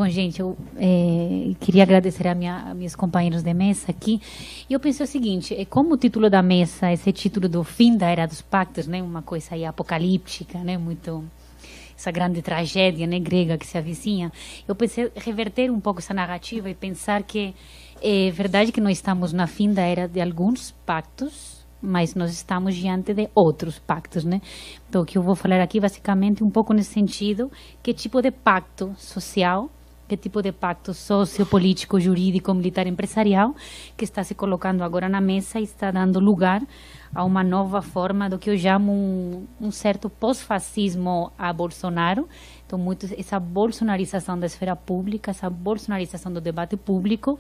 Bom, gente, eu queria agradecer a meus companheiros de mesa aqui. E eu pensei o seguinte, como o título da mesa, esse título do fim da Era dos Pactos, né, uma coisa aí apocalíptica, né, muito essa grande tragédia, né, grega que se avizinha, eu pensei reverter um pouco essa narrativa e pensar que é verdade que nós estamos na fim da era de alguns pactos, mas nós estamos diante de outros pactos, né? Então, o que eu vou falar aqui, basicamente, um pouco nesse sentido, que tipo de pacto social, que tipo de pacto sociopolítico, jurídico, militar, empresarial, que está se colocando agora na mesa e está dando lugar a uma nova forma do que eu chamo um certo pós-fascismo a Bolsonaro. Então, muito essa bolsonarização da esfera pública, essa bolsonarização do debate público,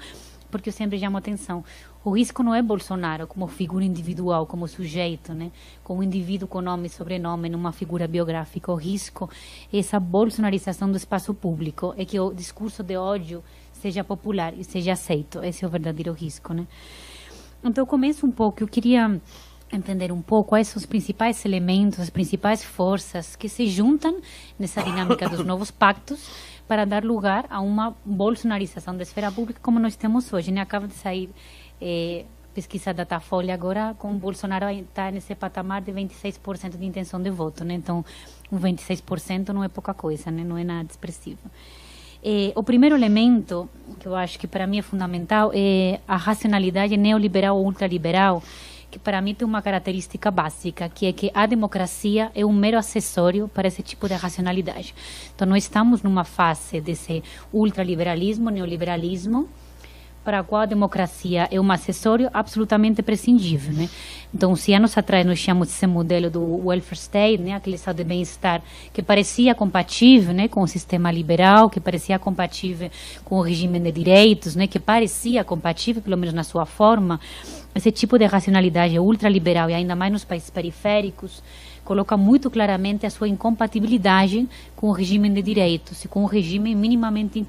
porque eu sempre chamo atenção. O risco não é Bolsonaro como figura individual, como sujeito, né? Como indivíduo com nome e sobrenome, numa figura biográfica. O risco é essa bolsonarização do espaço público, é que o discurso de ódio seja popular e seja aceito. Esse é o verdadeiro risco, né? Então, eu começo um pouco, eu queria entender um pouco quais são os principais elementos, as principais forças que se juntam nessa dinâmica dos novos pactos para dar lugar a uma bolsonarização da esfera pública como nós temos hoje, né? Acaba de sair pesquisa da Datafolha agora, com o Bolsonaro está nesse patamar de 26% de intenção de voto, né? Então, 26% não é pouca coisa, né? Não é nada expressivo. O primeiro elemento, que eu acho que para mim é fundamental, é a racionalidade neoliberal ou ultraliberal, que para mim tem uma característica básica, que é que a democracia é um mero acessório para esse tipo de racionalidade. Então, nós estamos numa fase desse ultraliberalismo, neoliberalismo, para a qual a democracia é um acessório absolutamente prescindível, né? Então, anos atrás, nós tínhamos esse modelo do welfare state, né? Aquele estado de bem-estar que parecia compatível, né? Com o sistema liberal, que parecia compatível com o regime de direitos, né? Que parecia compatível, pelo menos na sua forma. Esse tipo de racionalidade ultraliberal, e ainda mais nos países periféricos, coloca muito claramente a sua incompatibilidade com o regime de direitos e com o regime minimamente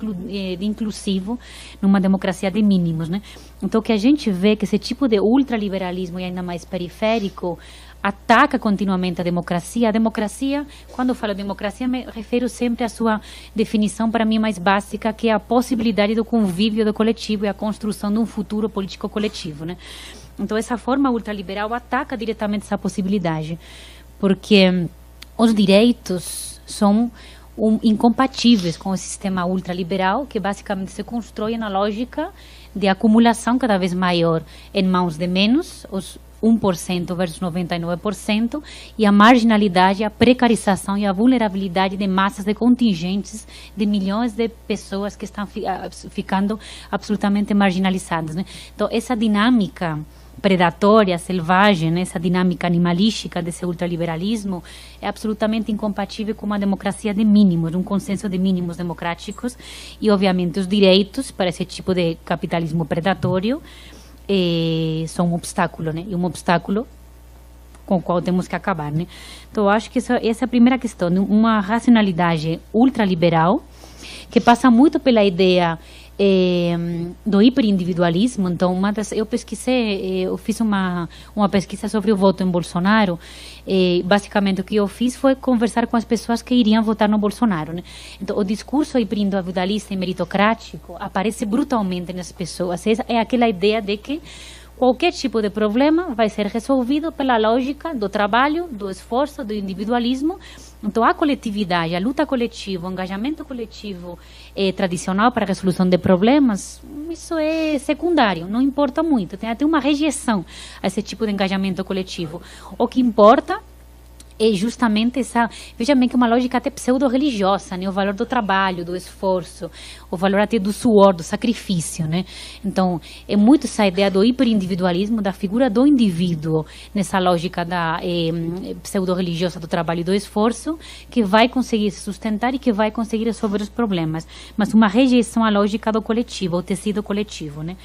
inclusivo numa democracia de mínimos, né? Então, o que a gente vê é que esse tipo de ultraliberalismo, e ainda mais periférico, ataca continuamente a democracia. A democracia, quando eu falo democracia, me refiro sempre à sua definição, para mim, mais básica, que é a possibilidade do convívio do coletivo e a construção de um futuro político coletivo, né? Então, essa forma ultraliberal ataca diretamente essa possibilidade, porque os direitos são incompatíveis com o sistema ultraliberal, que basicamente se constrói na lógica de acumulação cada vez maior em mãos de menos, os 1% versus 99%, e a marginalidade, a precarização e a vulnerabilidade de massas de contingentes de milhões de pessoas que estão ficando absolutamente marginalizadas, né? Então, essa dinâmica predatória, selvagem, né, essa dinâmica animalística desse ultraliberalismo é absolutamente incompatível com uma democracia de mínimos, um consenso de mínimos democráticos, e obviamente os direitos para esse tipo de capitalismo predatório são um obstáculo, né, e um obstáculo com o qual temos que acabar, né. Então, eu acho que essa é a primeira questão, uma racionalidade ultraliberal que passa muito pela ideia do hiperindividualismo. Então, eu pesquisei, eu fiz uma pesquisa sobre o voto em Bolsonaro. Basicamente, o que eu fiz foi conversar com as pessoas que iriam votar no Bolsonaro, né? Então, o discurso hiperindividualista e meritocrático aparece brutalmente nas pessoas. Essa é aquela ideia de que qualquer tipo de problema vai ser resolvido pela lógica do trabalho, do esforço, do individualismo. Então, a coletividade, a luta coletiva, o engajamento coletivo tradicional para a resolução de problemas, isso é secundário, não importa muito. Tem até uma rejeição a esse tipo de engajamento coletivo. O que importa é justamente essa, veja bem que é uma lógica até pseudo-religiosa, né? O valor do trabalho, do esforço, o valor até do suor, do sacrifício, né? Então, é muito essa ideia do hiperindividualismo, da figura do indivíduo, nessa lógica da pseudo-religiosa do trabalho e do esforço, que vai conseguir se sustentar e que vai conseguir resolver os problemas, mas uma rejeição à lógica do coletivo, ao tecido coletivo, né?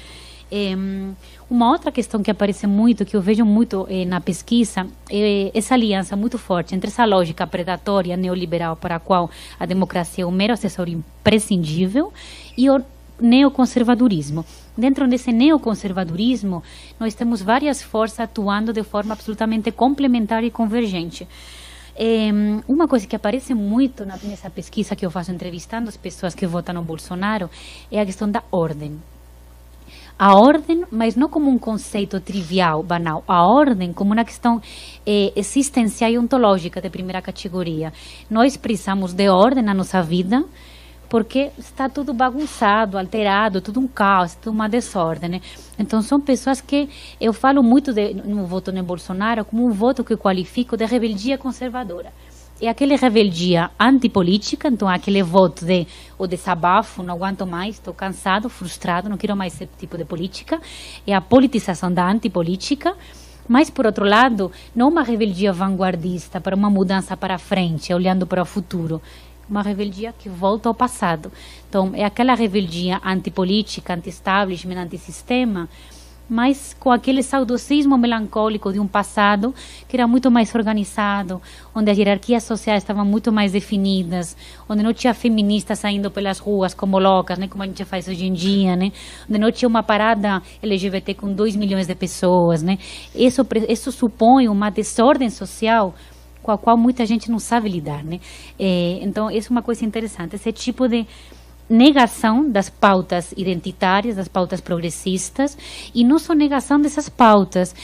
Uma outra questão que aparece muito, que eu vejo muito na pesquisa, é essa aliança muito forte entre essa lógica predatória neoliberal para a qual a democracia é um mero acessório imprescindível e o neoconservadorismo. Dentro desse neoconservadorismo, nós temos várias forças atuando de forma absolutamente complementar e convergente. Uma coisa que aparece muito nessa pesquisa que eu faço entrevistando as pessoas que votam no Bolsonaro é a questão da ordem. A ordem, mas não como um conceito trivial, banal. A ordem como uma questão existencial e ontológica de primeira categoria. Nós precisamos de ordem na nossa vida, porque está tudo bagunçado, alterado, tudo um caos, tudo uma desordem, né? Então, são pessoas que eu falo muito no voto no Bolsonaro como um voto que eu qualifico de rebeldia conservadora. É aquela rebeldia antipolítica, então aquele voto de o desabafo, não aguento mais, estou cansado, frustrado, não quero mais esse tipo de política. É a politização da antipolítica, mas, por outro lado, não uma rebeldia vanguardista para uma mudança para frente, olhando para o futuro. Uma rebeldia que volta ao passado. Então, é aquela rebeldia antipolítica, anti-establishment, anti-sistema, mas com aquele saudosismo melancólico de um passado que era muito mais organizado, onde as hierarquias sociais estavam muito mais definidas, onde não tinha feministas saindo pelas ruas como loucas, né, como a gente faz hoje em dia, né, onde não tinha uma parada LGBT com 2 milhões de pessoas, né. Isso supõe uma desordem social com a qual muita gente não sabe lidar, né. Então, isso é uma coisa interessante, esse tipo de negação das pautas identitárias, das pautas progressistas, e não só negação dessas pautas,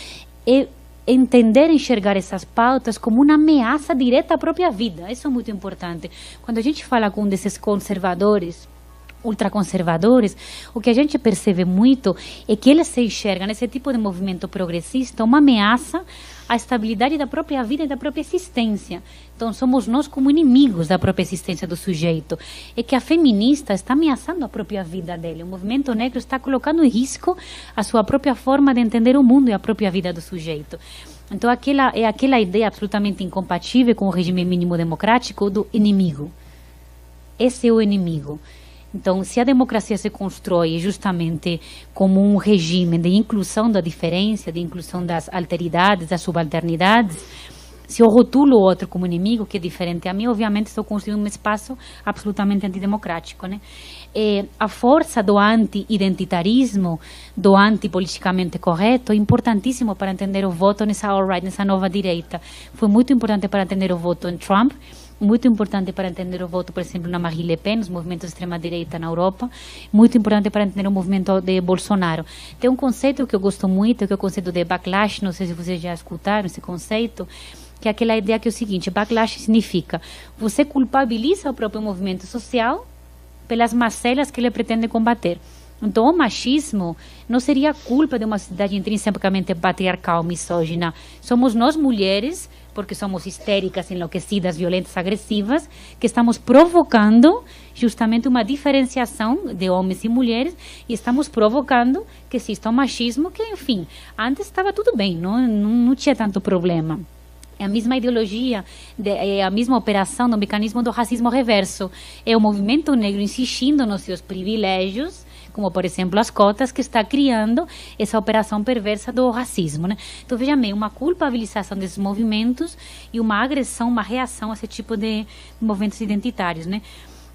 é entender, enxergar essas pautas como uma ameaça direta à própria vida. Isso é muito importante. Quando a gente fala com desses conservadores, ultraconservadores, o que a gente percebe muito é que eles se enxergam nesse tipo de movimento progressista uma ameaça à estabilidade da própria vida e da própria existência. Então, somos nós como inimigos da própria existência do sujeito. É que a feminista está ameaçando a própria vida dele. O movimento negro está colocando em risco a sua própria forma de entender o mundo e a própria vida do sujeito. Então, aquela ideia absolutamente incompatível com o regime mínimo democrático do inimigo. Esse é o inimigo. Então, se a democracia se constrói justamente como um regime de inclusão da diferença, de inclusão das alteridades, das subalternidades, se eu rotulo o outro como inimigo, que é diferente a mim, obviamente estou construindo um espaço absolutamente antidemocrático, né? A força do anti-identitarismo, do anti-politicamente correto, é importantíssimo para entender o voto nessa alt-right, nessa nova direita. Foi muito importante para entender o voto em Trump, muito importante para entender o voto, por exemplo, na Marine Le Pen, os movimentos de extrema-direita na Europa, muito importante para entender o movimento de Bolsonaro. Tem um conceito que eu gosto muito, que é o conceito de backlash, não sei se vocês já escutaram esse conceito, que é aquela ideia que é o seguinte: backlash significa você culpabiliza o próprio movimento social pelas mazelas que ele pretende combater. Então, o machismo não seria culpa de uma sociedade intrinsecamente patriarcal, misógina. Somos nós, mulheres, porque somos histéricas, enlouquecidas, violentas, agressivas, que estamos provocando justamente uma diferenciação de homens e mulheres, e estamos provocando que exista um machismo que, enfim, antes estava tudo bem, não tinha tanto problema. É a mesma ideologia, é a mesma operação do mecanismo do racismo reverso. É o movimento negro insistindo nos seus privilégios, como, por exemplo, as cotas, que está criando essa operação perversa do racismo, né? Então, veja bem, uma culpabilização desses movimentos e uma agressão, uma reação a esse tipo de movimentos identitários, né?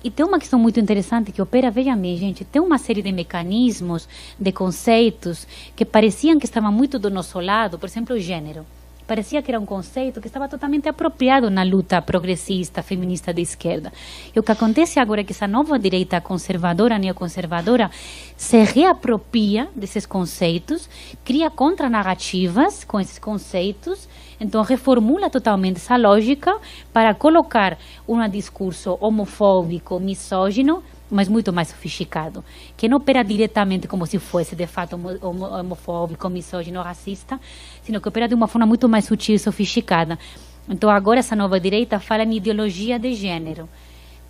E tem uma questão muito interessante que opera, veja bem, gente, tem uma série de mecanismos, de conceitos que pareciam que estavam muito do nosso lado, por exemplo, o gênero. Parecia que era um conceito que estava totalmente apropriado na luta progressista, feminista de esquerda. E o que acontece agora é que essa nova direita conservadora, neoconservadora, se reapropria desses conceitos, cria contranarrativas com esses conceitos, então reformula totalmente essa lógica para colocar um discurso homofóbico, misógino, mas muito mais sofisticado, que não opera diretamente como se fosse, de fato, homofóbico, misógino, racista, sino que opera de uma forma muito mais sutil e sofisticada. Então, agora, essa nova direita fala em ideologia de gênero,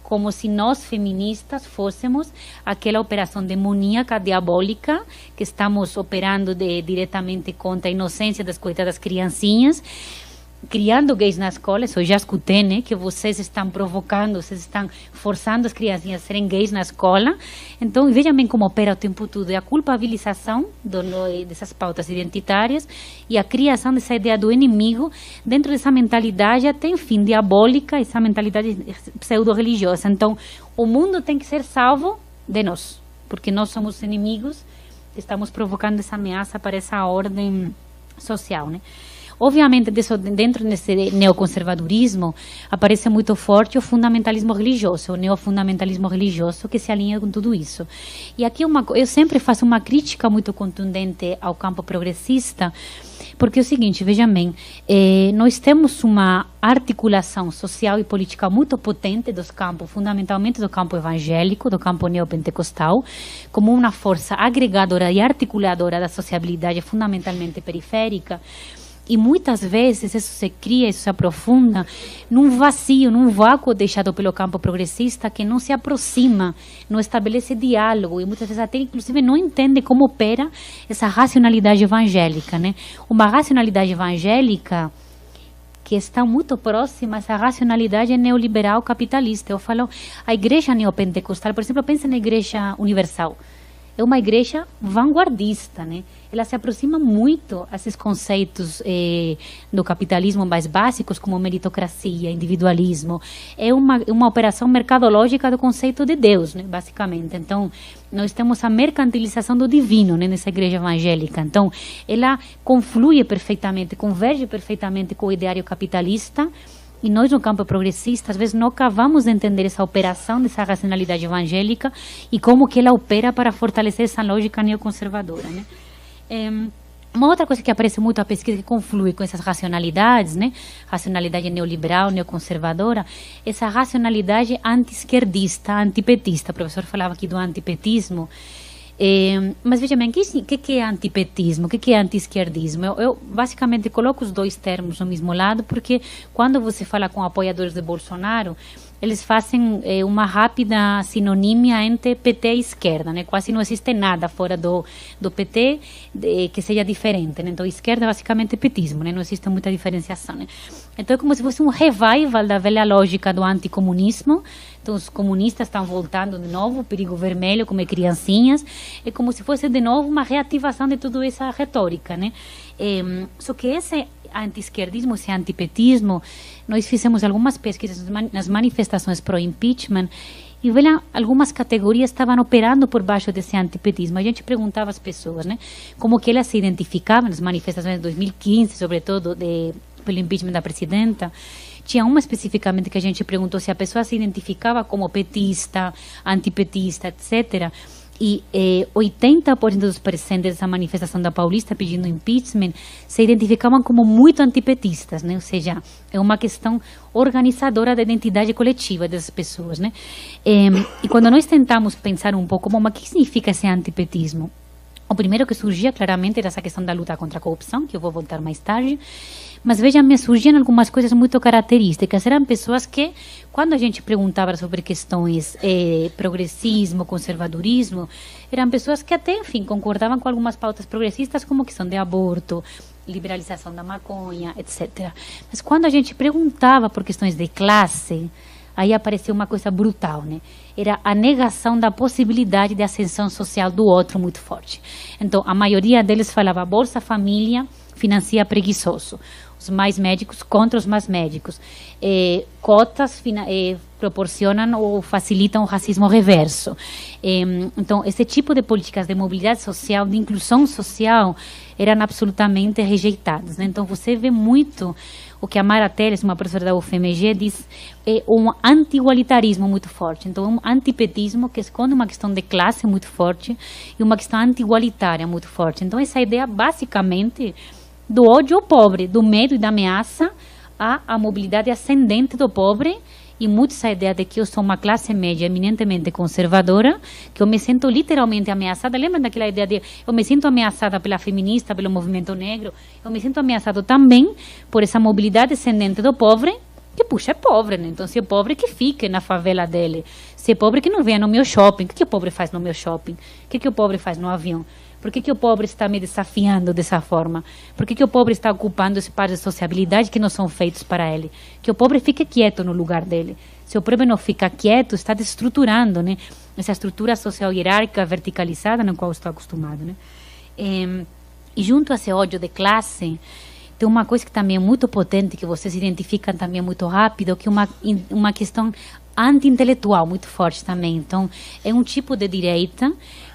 como se nós, feministas, fôssemos aquela operação demoníaca, diabólica, que estamos operando diretamente contra a inocência das coitadas criancinhas, criando gays na escola. Isso eu já escutei, né, que vocês estão provocando, vocês estão forçando as criancinhas a serem gays na escola. Então, vejam bem como opera o tempo todo. É a culpabilização dessas pautas identitárias e a criação dessa ideia do inimigo dentro dessa mentalidade até, enfim, diabólica, essa mentalidade pseudo-religiosa. Então, o mundo tem que ser salvo de nós, porque nós somos os inimigos, estamos provocando essa ameaça para essa ordem social, né? Obviamente, dentro desse neoconservadorismo, aparece muito forte o fundamentalismo religioso, o neofundamentalismo religioso, que se alinha com tudo isso. E aqui eu sempre faço uma crítica muito contundente ao campo progressista, porque é o seguinte, veja bem, nós temos uma articulação social e política muito potente dos campos, fundamentalmente do campo evangélico, do campo neopentecostal, como uma força agregadora e articuladora da sociabilidade fundamentalmente periférica. E muitas vezes isso se cria, isso se aprofunda num vazio, num vácuo deixado pelo campo progressista que não se aproxima, não estabelece diálogo e muitas vezes até inclusive não entende como opera essa racionalidade evangélica, né? Uma racionalidade evangélica que está muito próxima a essa racionalidade neoliberal capitalista. Eu falo, a igreja neopentecostal, por exemplo, pensa na igreja universal. É uma igreja vanguardista, né? Ela se aproxima muito a esses conceitos do capitalismo mais básicos, como meritocracia, individualismo. É uma operação mercadológica do conceito de Deus, né? Basicamente. Então, nós temos a mercantilização do divino, né? Nessa igreja evangélica. Então, ela conflui perfeitamente, converge perfeitamente com o ideário capitalista. E nós, no campo progressista, às vezes não acabamos de entender essa operação dessa racionalidade evangélica e como que ela opera para fortalecer essa lógica neoconservadora, né? Uma outra coisa que aparece muito na pesquisa que conflui com essas racionalidades, né? Racionalidade neoliberal, neoconservadora, essa racionalidade anti-esquerdista, antipetista. O professor falava aqui do antipetismo. Mas veja bem, o que é antipetismo, o que é anti-esquerdismo? Eu basicamente coloco os dois termos no mesmo lado, porque quando você fala com apoiadores de Bolsonaro, eles fazem uma rápida sinonímia entre PT e esquerda, né? Quase não existe nada fora do PT que seja diferente, né? Então, esquerda é basicamente petismo, né? Não existe muita diferenciação, né? Então, é como se fosse um revival da velha lógica do anticomunismo. Então, os comunistas estão voltando de novo, perigo vermelho, como criancinhas. É como se fosse de novo uma reativação de toda essa retórica, né? Só que esse anti-esquerdismo, esse antipetismo, nós fizemos algumas pesquisas nas manifestações pró-impeachment e veja, algumas categorias estavam operando por baixo desse antipetismo. A gente perguntava às pessoas, né, como que elas se identificavam nas manifestações de 2015, sobretudo pelo impeachment da presidenta. Tinha uma especificamente que a gente perguntou se a pessoa se identificava como petista, antipetista, etc., e 80% dos presentes dessa manifestação da Paulista pedindo impeachment se identificavam como muito antipetistas, né? Ou seja, é uma questão organizadora da identidade coletiva dessas pessoas, né? E quando nós tentamos pensar um pouco, mas o que significa esse antipetismo? O primeiro que surgia claramente era essa questão da luta contra a corrupção, que eu vou voltar mais tarde. Mas veja, me surgiam algumas coisas muito características. Eram pessoas que, quando a gente perguntava sobre questões progressismo, conservadorismo, eram pessoas que até, enfim, concordavam com algumas pautas progressistas, como questão de aborto, liberalização da maconha, etc. Mas quando a gente perguntava por questões de classe, aí apareceu uma coisa brutal, né? Era a negação da possibilidade de ascensão social do outro muito forte. Então, a maioria deles falava Bolsa Família financia preguiçoso. Os mais médicos contra os mais médicos. Cotas proporcionam ou facilitam o racismo reverso. Então, esse tipo de políticas de mobilidade social, de inclusão social, eram absolutamente rejeitadas, né? Então, você vê muito o que a Mara Teles, uma professora da UFMG, diz um anti-igualitarismo muito forte. Então, um antipetismo que esconde uma questão de classe muito forte e uma questão anti-igualitária muito forte. Então, essa ideia, basicamente, do ódio ao pobre, do medo e da ameaça à mobilidade ascendente do pobre, e muito essa ideia de que eu sou uma classe média eminentemente conservadora, que eu me sinto literalmente ameaçada. Lembra daquela ideia de eu me sinto ameaçada pela feminista, pelo movimento negro? Eu me sinto ameaçado também por essa mobilidade ascendente do pobre, que, puxa, é pobre, né? Então, se é pobre, que fique na favela dele. Se é pobre, que não venha no meu shopping. O que o pobre faz no meu shopping? O que o pobre faz no avião? Por que o pobre está me desafiando dessa forma? Por que o pobre está ocupando espaços de sociabilidade que não são feitos para ele? Que o pobre fique quieto no lugar dele. Se o pobre não fica quieto, está destruturando, né, essa estrutura social hierárquica verticalizada na qual estou acostumado, né? E junto a esse ódio de classe, tem uma coisa que também é muito potente, que vocês identificam também muito rápido, que é uma questão anti-intelectual muito forte também. Então, é um tipo de direita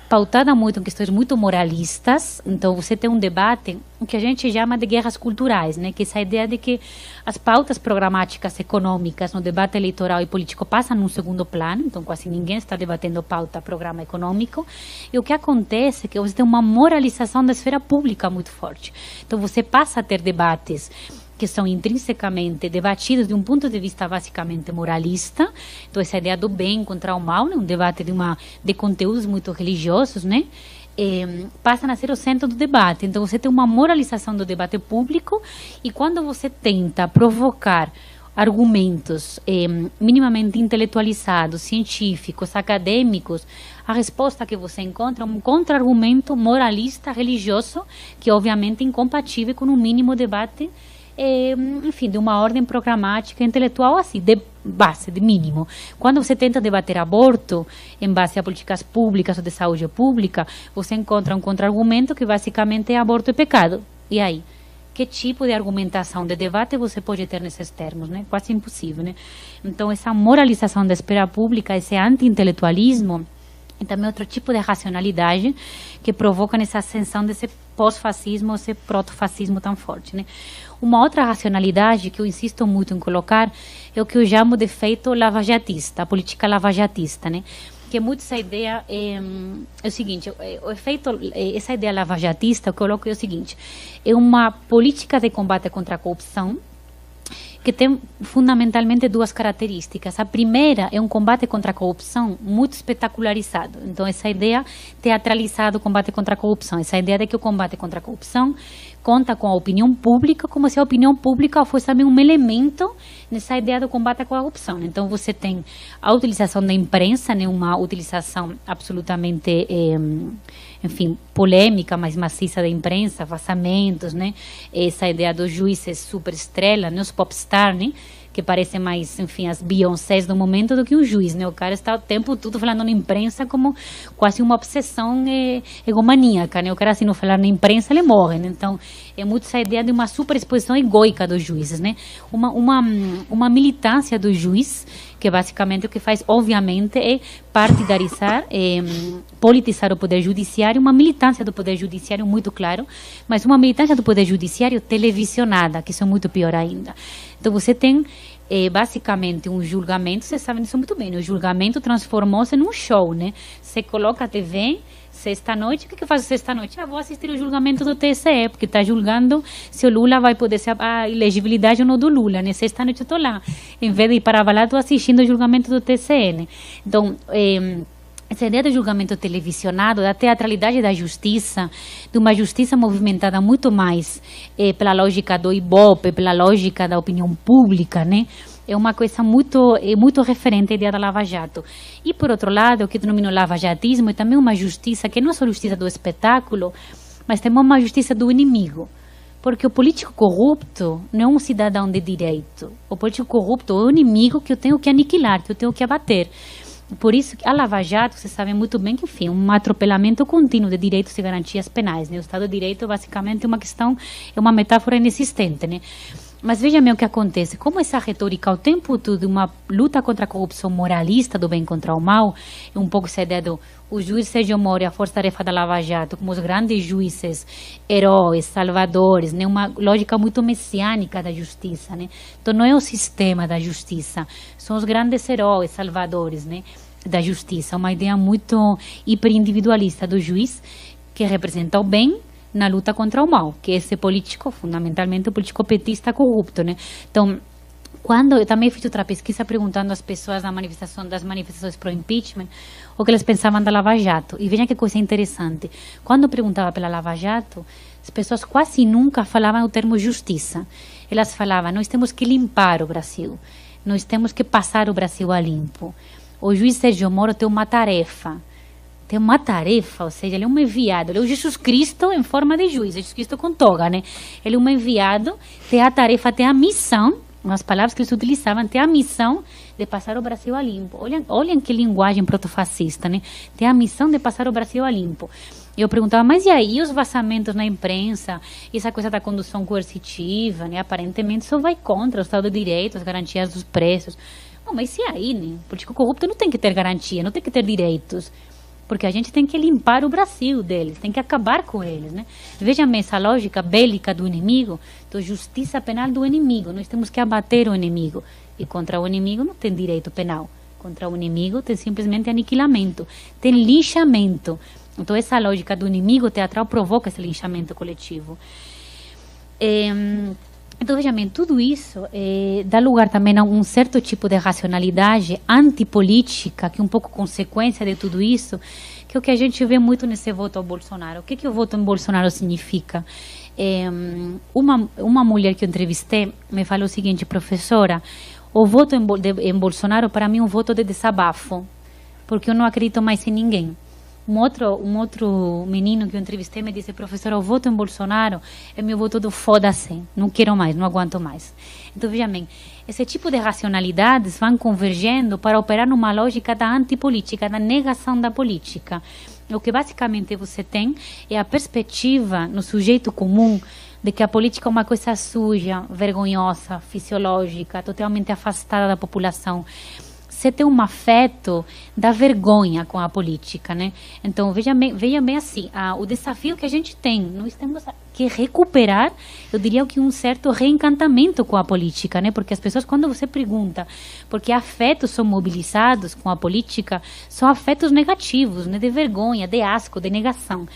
pautada muito em questões muito moralistas. Então, você tem um debate, o que a gente chama de guerras culturais, né? Que é essa ideia de que as pautas programáticas econômicas no debate eleitoral e político passam num segundo plano. Então, quase ninguém está debatendo pauta, programa econômico. E o que acontece é que você tem uma moralização da esfera pública muito forte. Então, você passa a ter debates que são intrinsecamente debatidos de um ponto de vista basicamente moralista. Então, essa ideia do bem contra o mal, né? Um debate de conteúdos muito religiosos, né? Passam a ser o centro do debate. Então, você tem uma moralização do debate público, e quando você tenta provocar argumentos minimamente intelectualizados, científicos, acadêmicos, a resposta que você encontra é um contra-argumento moralista, religioso, que é obviamente incompatível com um mínimo debate, enfim, de uma ordem programática intelectual assim, de base, de mínimo. Quando você tenta debater aborto em base a políticas públicas ou de saúde pública, você encontra um contra-argumento que basicamente é aborto é pecado. E aí? Que tipo de argumentação, de debate você pode ter nesses termos, né? Quase impossível, né? Então, essa moralização da esfera pública, esse anti-intelectualismo, e também outro tipo de racionalidade que provoca essa ascensão desse pós-fascismo, esse proto-fascismo tão forte, né? Uma outra racionalidade que eu insisto muito em colocar é o que eu chamo de efeito lavajatista, a política lavajatista, né? Que muito essa ideia é o seguinte, o efeito, essa ideia lavajatista, eu coloco é o seguinte, é uma política de combate contra a corrupção que tem fundamentalmente duas características. A primeira é um combate contra a corrupção muito espetacularizado. Então, essa ideia teatralizada do combate contra a corrupção, essa ideia de que o combate contra a corrupção conta com a opinião pública, como se a opinião pública fosse também um elemento nessa ideia do combate à corrupção. Então, você tem a utilização da imprensa, né, uma utilização absolutamente, enfim, polêmica, mas maciça da imprensa, vazamentos, né, essa ideia dos juízes super estrela, né, os popstar, né, que parecem mais, enfim, as Beyoncés do momento do que um juiz, né? O cara está o tempo todo falando na imprensa como quase uma obsessão egomaníaca, né? O cara, se não falar na imprensa, ele morre, né? Então, é muito essa ideia de uma superexposição egóica dos juízes, né? Uma militância do juiz, que basicamente o que faz, obviamente, é partidarizar, politizar o poder judiciário, uma militância do poder judiciário muito claro, mas uma militância do poder judiciário televisionada, que isso é muito pior ainda. Então, você tem, basicamente, um julgamento, vocês sabem disso muito bem, né? O julgamento transformou-se num show, né? Você coloca a TV, sexta-noite, o que faz sexta-noite? Vou assistir o julgamento do TSE, porque está julgando se o Lula vai poder ser a elegibilidade ou não do Lula, né? Sexta-noite eu estou lá. Em vez de ir para lá, estou assistindo o julgamento do TSE, né? Então, essa ideia do julgamento televisionado, da teatralidade da justiça, de uma justiça movimentada muito mais pela lógica do Ibope, pela lógica da opinião pública, né? É uma coisa muito referente à ideia da Lava Jato. E, por outro lado, o que denomina o lavajatismo é também uma justiça que não é só justiça do espetáculo, mas também uma justiça do inimigo. Porque o político corrupto não é um cidadão de direito. O político corrupto é o inimigo que eu tenho que aniquilar, que eu tenho que abater. Por isso, a Lava Jato, vocês sabem muito bem que, enfim, um atropelamento contínuo de direitos e garantias penais, né? O Estado de Direito, basicamente, é uma questão, é uma metáfora inexistente, né? Mas veja bem o que acontece, como essa retórica o tempo todo de uma luta contra a corrupção moralista do bem contra o mal, é um pouco essa ideia do o juiz Sérgio Moro e a força-tarefa da Lava Jato, como os grandes juízes, heróis, salvadores, né? Uma lógica muito messiânica da justiça, né? Então não é o sistema da justiça, são os grandes heróis, salvadores, né? Da justiça, uma ideia muito hiperindividualista do juiz, que representa o bem na luta contra o mal, que é esse político, fundamentalmente o político petista corrupto, né? Então, quando eu também fiz outra pesquisa perguntando às pessoas das manifestações pro impeachment, o que eles pensavam da Lava Jato. E vejam que coisa interessante. Quando eu perguntava pela Lava Jato, as pessoas quase nunca falavam o termo justiça. Elas falavam, nós temos que limpar o Brasil, nós temos que passar o Brasil a limpo. O juiz Sérgio Moro tem uma tarefa, ou seja, ele é um enviado, ele é o Jesus Cristo em forma de juiz, Jesus Cristo com toga, né? Ele é um enviado, tem a tarefa, tem a missão, umas palavras que eles utilizavam, tem a missão de passar o Brasil a limpo. Olhem que linguagem protofascista, né? Tem a missão de passar o Brasil a limpo. Eu perguntava, mas e aí os vazamentos na imprensa, essa coisa da condução coercitiva, né? Aparentemente isso vai contra o Estado de Direito, as garantias dos preços. Não, mas e aí, né? O político corrupto não tem que ter garantia, não tem que ter direitos. Porque a gente tem que limpar o Brasil deles, tem que acabar com eles, né? Veja bem essa lógica bélica do inimigo, então justiça penal do inimigo. Nós temos que abater o inimigo. E contra o inimigo não tem direito penal. Contra o inimigo tem simplesmente aniquilamento, tem linchamento. Então essa lógica do inimigo teatral provoca esse linchamento coletivo. Então, veja bem, tudo isso dá lugar também a um certo tipo de racionalidade antipolítica, que é um pouco consequência de tudo isso, que é o que a gente vê muito nesse voto ao Bolsonaro. O que o voto em Bolsonaro significa? Uma mulher que eu entrevistei me falou o seguinte: professora, o voto em Bolsonaro para mim é um voto de desabafo, porque eu não acredito mais em ninguém. Um outro menino que eu entrevistei me disse: professora, o voto em Bolsonaro é meu voto do foda-se, não quero mais, não aguento mais. Então, veja bem, esse tipo de racionalidades vão convergendo para operar numa lógica da antipolítica, da negação da política. O que basicamente você tem é a perspectiva no sujeito comum de que a política é uma coisa suja, vergonhosa, fisiológica, totalmente afastada da população. Você tem um afeto da vergonha com a política, né? Então, veja bem assim, o desafio que a gente tem, nós temos que recuperar, eu diria que um certo reencantamento com a política, né? Porque as pessoas, quando você pergunta por que afetos são mobilizados com a política, são afetos negativos, né? De vergonha, de asco, de negação.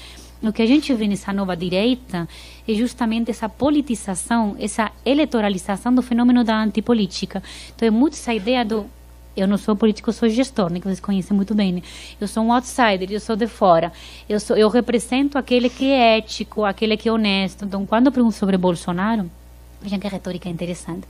O que a gente vê nessa nova direita é justamente essa politização, essa eleitoralização do fenômeno da antipolítica. Então, é muito essa ideia do... Eu não sou político, eu sou gestor, né, que vocês conhecem muito bem, né? Eu sou um outsider, eu sou de fora. Eu represento aquele que é ético, aquele que é honesto. Então, quando eu pergunto sobre Bolsonaro, vejam que a retórica é interessante.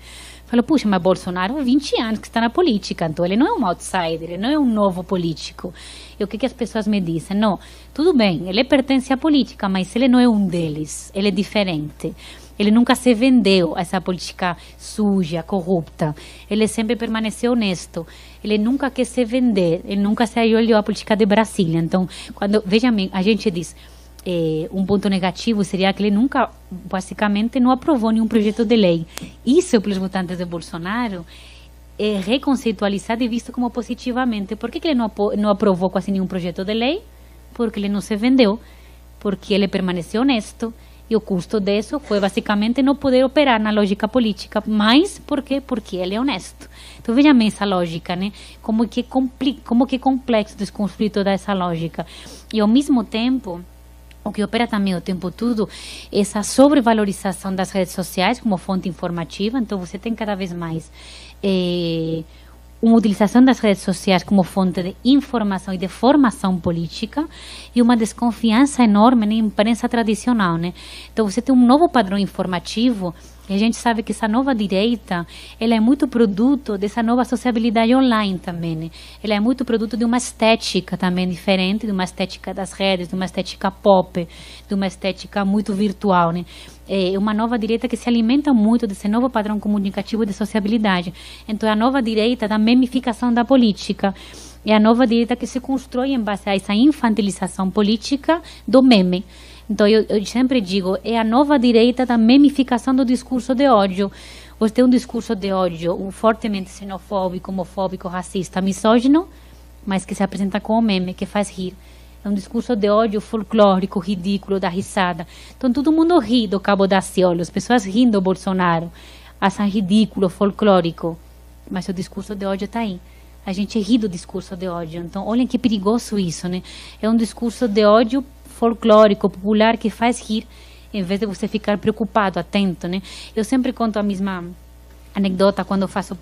Eu falo, puxa, mas Bolsonaro há 20 anos que está na política, então ele não é um outsider, ele não é um novo político. E o que as pessoas me dizem? Não, tudo bem, ele pertence à política, mas ele não é um deles, ele é diferente. Ele nunca se vendeu a essa política suja, corrupta. Ele sempre permaneceu honesto. Ele nunca quis se vender. Ele nunca se olhou a política de Brasília. Então, veja bem, a gente diz, um ponto negativo seria que ele nunca, basicamente, não aprovou nenhum projeto de lei. Isso, pelos votantes de Bolsonaro, é reconceitualizado e visto como positivamente. Por que ele não aprovou quase nenhum projeto de lei? Porque ele não se vendeu. Porque ele permaneceu honesto. E o custo disso foi basicamente não poder operar na lógica política. Mas por quê? Porque ele é honesto. Então veja bem essa lógica, né? Como que é complexo desconstruir toda essa lógica. E ao mesmo tempo, o que opera também o tempo todo, essa sobrevalorização das redes sociais como fonte informativa. Então você tem cada vez mais uma utilização das redes sociais como fonte de informação e de formação política e uma desconfiança enorme na imprensa tradicional, né? Então você tem um novo padrão informativo e a gente sabe que essa nova direita, ela é muito produto dessa nova sociabilidade online também, né? Ela é muito produto de uma estética também diferente, de uma estética das redes, de uma estética pop, de uma estética muito virtual, né? É uma nova direita que se alimenta muito desse novo padrão comunicativo de sociabilidade. Então, é a nova direita da memificação da política. É a nova direita que se constrói em base a essa infantilização política do meme. Então, eu sempre digo, é a nova direita da memificação do discurso de ódio. Você tem um discurso de ódio fortemente xenofóbico, homofóbico, racista, misógino, mas que se apresenta como meme, que faz rir. É um discurso de ódio folclórico, ridículo, da risada. Então, todo mundo ri do Cabo Daciolo, as pessoas riem do Bolsonaro, acham ridículo, folclórico. Mas o discurso de ódio está aí. A gente ri do discurso de ódio. Então, olhem que perigoso isso, né? É um discurso de ódio folclórico, popular, que faz rir, em vez de você ficar preocupado, atento, né? Eu sempre conto a mesma anedota quando eu faço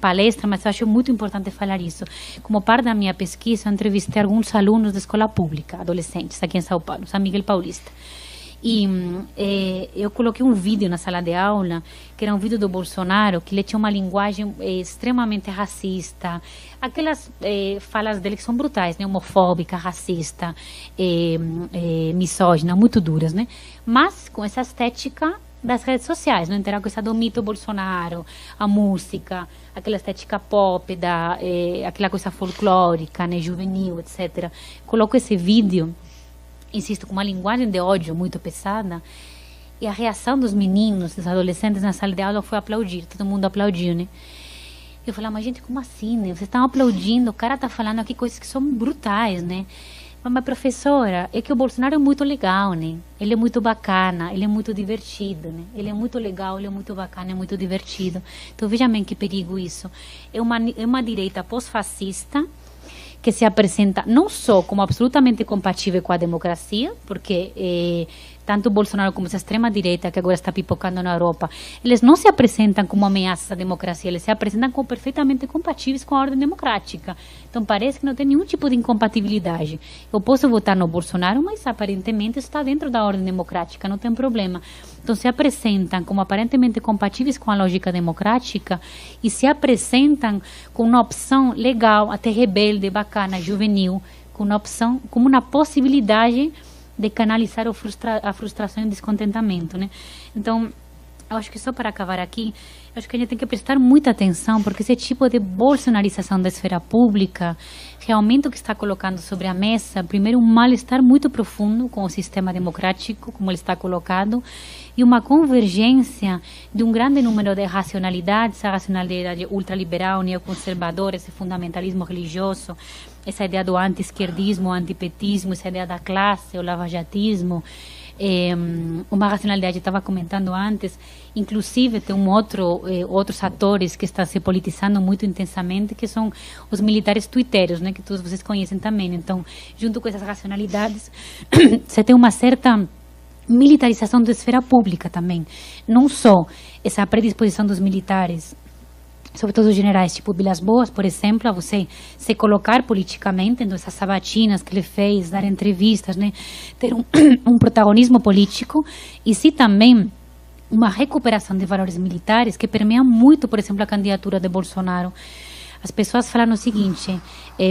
palestra, mas eu acho muito importante falar isso. Como parte da minha pesquisa, eu entrevistei alguns alunos da escola pública, adolescentes, aqui em São Paulo, São Miguel Paulista. E eu coloquei um vídeo na sala de aula, que era um vídeo do Bolsonaro, que ele tinha uma linguagem extremamente racista. Aquelas falas dele que são brutais, né? Homofóbica, racista, misógina, muito duras, né? Mas com essa estética das redes sociais, não entrar com essa do mito Bolsonaro, a música, aquela estética pop, aquela coisa folclórica, né? Juvenil, etc. Coloco esse vídeo, insisto, com uma linguagem de ódio muito pesada, e a reação dos meninos, dos adolescentes na sala de aula foi aplaudir, todo mundo aplaudiu, né? Eu falava, mas gente, como assim, né? Vocês estão aplaudindo, o cara está falando aqui coisas que são brutais, né? Mas, professora, é que o Bolsonaro é muito legal, né? Ele é muito bacana, ele é muito divertido, né? Ele é muito legal, ele é muito bacana, é muito divertido. Então, veja bem que perigo isso. É uma direita pós-fascista que se apresenta não só como absolutamente compatível com a democracia, porque tanto o Bolsonaro como essa extrema-direita que agora está pipocando na Europa, eles não se apresentam como ameaças à democracia, eles se apresentam como perfeitamente compatíveis com a ordem democrática. Então parece que não tem nenhum tipo de incompatibilidade. Eu posso votar no Bolsonaro, mas aparentemente está dentro da ordem democrática, não tem problema. Então se apresentam como aparentemente compatíveis com a lógica democrática e se apresentam com uma opção legal, até rebelde, bacana, juvenil, com uma opção, como uma possibilidade de canalizar a frustração e o descontentamento, né? Então, eu acho que só para acabar aqui, eu acho que a gente tem que prestar muita atenção, porque esse tipo de bolsonarização da esfera pública, realmente o que está colocando sobre a mesa, primeiro, um mal-estar muito profundo com o sistema democrático, como ele está colocado, e uma convergência de um grande número de racionalidades, a racionalidade ultraliberal, neoconservadora, esse fundamentalismo religioso, essa ideia do anti-esquerdismo, antipetismo, essa ideia da classe, o lavajatismo, uma racionalidade, estava comentando antes, inclusive tem outros atores que estão se politizando muito intensamente, que são os militares twitteiros, né, que todos vocês conhecem também. Então, junto com essas racionalidades, você tem uma certa militarização da esfera pública também. Não só essa predisposição dos militares, sobretudo os generais, tipo Vilas Boas, por exemplo, a você se colocar politicamente, então essas sabatinas que ele fez, dar entrevistas, né, ter um protagonismo político, e sim também uma recuperação de valores militares que permeiam muito, por exemplo, a candidatura de Bolsonaro. As pessoas falam o seguinte,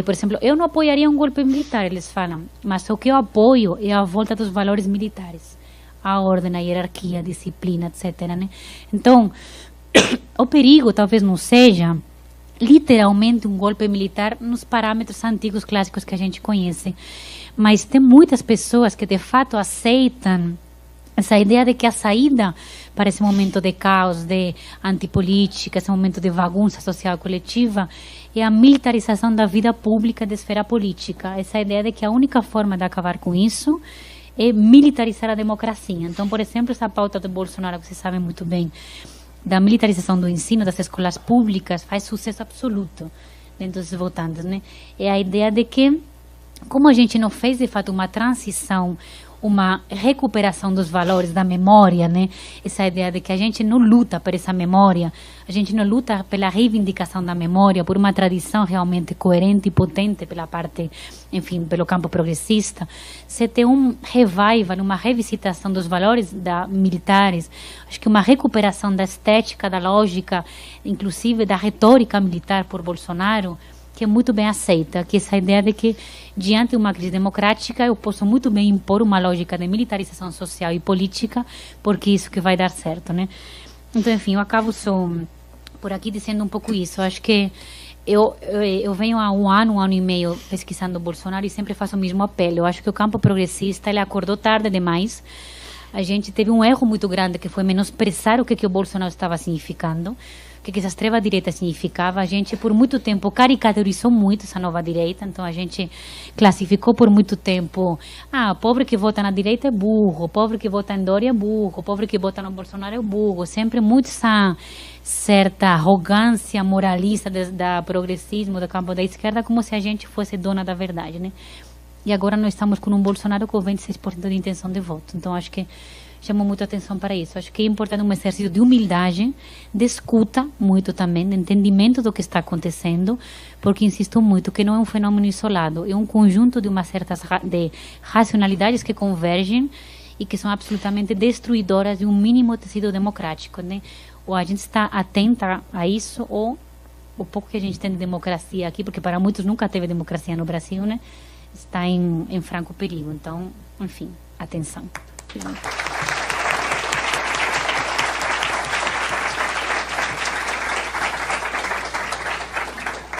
por exemplo, eu não apoiaria um golpe militar, eles falam, mas o que eu apoio é a volta dos valores militares, a ordem, a hierarquia, a disciplina, etc., né? Então, o perigo talvez não seja literalmente um golpe militar nos parâmetros antigos clássicos que a gente conhece, mas tem muitas pessoas que de fato aceitam essa ideia de que a saída para esse momento de caos, de antipolítica, esse momento de bagunça social coletiva, é a militarização da vida pública da esfera política. Essa ideia de que a única forma de acabar com isso é militarizar a democracia. Então, por exemplo, essa pauta do Bolsonaro, que vocês sabem muito bem, da militarização do ensino das escolas públicas, faz sucesso absoluto dentro dos votantes, né? É a ideia de que, como a gente não fez de fato uma transição, uma recuperação dos valores da memória, né? Essa ideia de que a gente não luta por essa memória, a gente não luta pela reivindicação da memória, por uma tradição realmente coerente e potente pela parte, enfim, pelo campo progressista. Se tem um revival, uma revisitação dos valores militares, acho que uma recuperação da estética, da lógica, inclusive da retórica militar por Bolsonaro, que é muito bem aceita, que essa ideia de que, diante de uma crise democrática, eu posso muito bem impor uma lógica de militarização social e política, porque isso que vai dar certo, né? Então, enfim, eu acabo só por aqui dizendo um pouco isso. Eu acho que eu venho há um ano e meio pesquisando o Bolsonaro e sempre faço o mesmo apelo. Eu acho que o campo progressista, ele acordou tarde demais. A gente teve um erro muito grande, que foi menosprezar o que o Bolsonaro estava significando, o que essa extrema-direita significava. A gente, por muito tempo, caricaturizou muito essa nova direita, então a gente classificou por muito tempo, o pobre que vota na direita é burro, o pobre que vota em Dória é burro, o pobre que vota no Bolsonaro é burro, sempre muito essa certa arrogância moralista da progressismo, do campo da esquerda, como se a gente fosse dona da verdade, né? E agora nós estamos com um Bolsonaro com 26% de intenção de voto. Então, acho que chamou muita atenção para isso. Acho que é importante um exercício de humildade, de escuta muito também, de entendimento do que está acontecendo, porque insisto muito que não é um fenômeno isolado, é um conjunto de umas certas de racionalidades que convergem e que são absolutamente destruidoras de um mínimo tecido democrático, né? Ou a gente está atenta a isso, ou o pouco que a gente tem de democracia aqui, porque para muitos nunca teve democracia no Brasil, né? Está em franco perigo. Então, enfim, atenção.